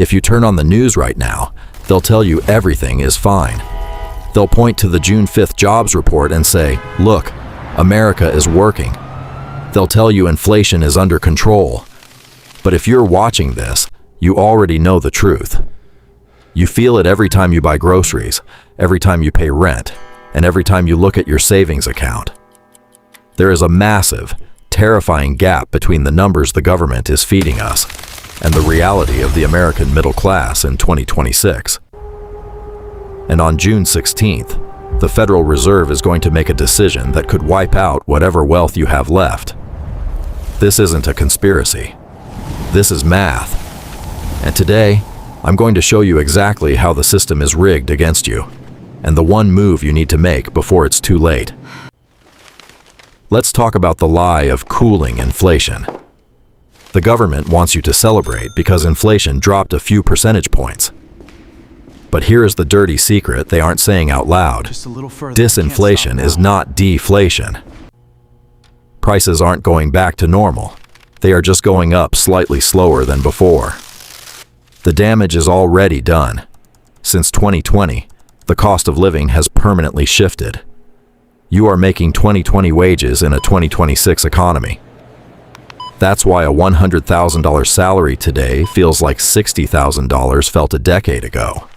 If you turn on the news right now, they'll tell you everything is fine. They'll point to the June 5th jobs report and say, "Look, America is working." They'll tell you inflation is under control. But if you're watching this, you already know the truth. You feel it every time you buy groceries, every time you pay rent, and every time you look at your savings account. There is a massive, terrifying gap between the numbers the government is feeding us and the reality of the American middle class in 2026. And on June 16th, the Federal Reserve is going to make a decision that could wipe out whatever wealth you have left. This isn't a conspiracy. This is math. And today, I'm going to show you exactly how the system is rigged against you, and the one move you need to make before it's too late. Let's talk about the lie of cooling inflation. The government wants you to celebrate because inflation dropped a few percentage points. But here is the dirty secret they aren't saying out loud. Disinflation is not deflation. Prices aren't going back to normal. They are just going up slightly slower than before. The damage is already done. Since 2020, the cost of living has permanently shifted. You are making 2020 wages in a 2026 economy. That's why a $100,000 salary today feels like $60,000 felt a decade ago.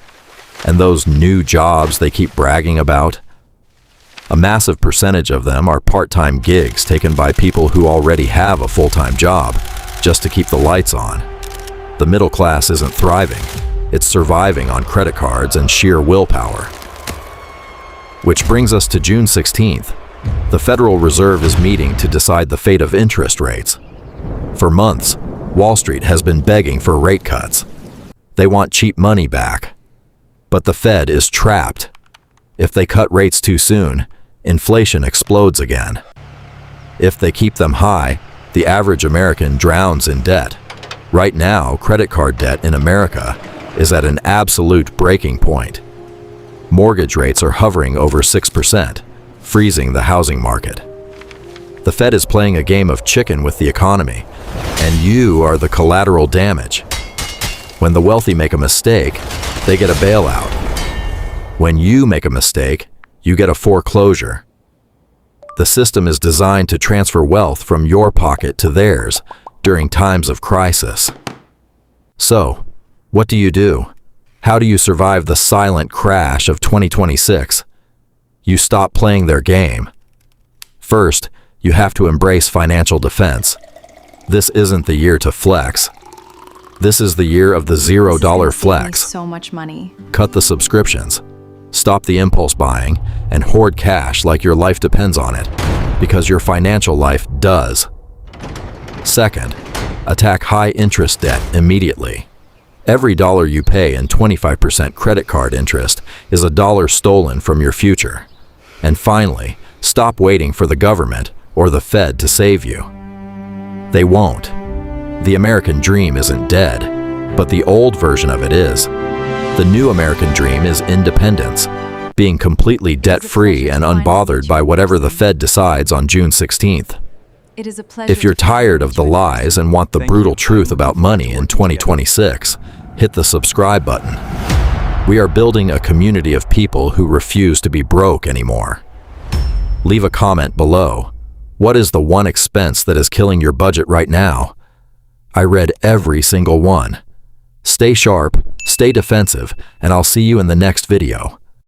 And those new jobs they keep bragging about, a massive percentage of them are part-time gigs taken by people who already have a full-time job just to keep the lights on. The middle class isn't thriving. It's surviving on credit cards and sheer willpower. Which brings us to June 16th. The Federal Reserve is meeting to decide the fate of interest rates. For months, Wall Street has been begging for rate cuts. They want cheap money back. But the Fed is trapped. If they cut rates too soon, inflation explodes again. If they keep them high, the average American drowns in debt. Right now, credit card debt in America is at an absolute breaking point. Mortgage rates are hovering over 6%, freezing the housing market. The Fed is playing a game of chicken with the economy, and you are the collateral damage. When the wealthy make a mistake, they get a bailout. When you make a mistake, you get a foreclosure. The system is designed to transfer wealth from your pocket to theirs during times of crisis. So, what do you do? How do you survive the silent crash of 2026? You stop playing their game. First, you have to embrace financial defense. This isn't the year to flex. This is the year of the $0 flex. So much money. Cut the subscriptions. Stop the impulse buying and hoard cash like your life depends on it, because your financial life does. Second, attack high-interest debt immediately. Every dollar you pay in 25% credit card interest is a dollar stolen from your future. And finally, stop waiting for the government or the Fed to save you. They won't. The American dream isn't dead, but the old version of it is. The new American dream is independence, being completely debt-free and unbothered by whatever the Fed decides on June 16th. It is a pleasure. If you're tired of the lies and want the brutal truth about money in 2026, hit the subscribe button. We are building a community of people who refuse to be broke anymore. Leave a comment below. What is the one expense that is killing your budget right now? I read every single one. Stay sharp, stay defensive, and I'll see you in the next video.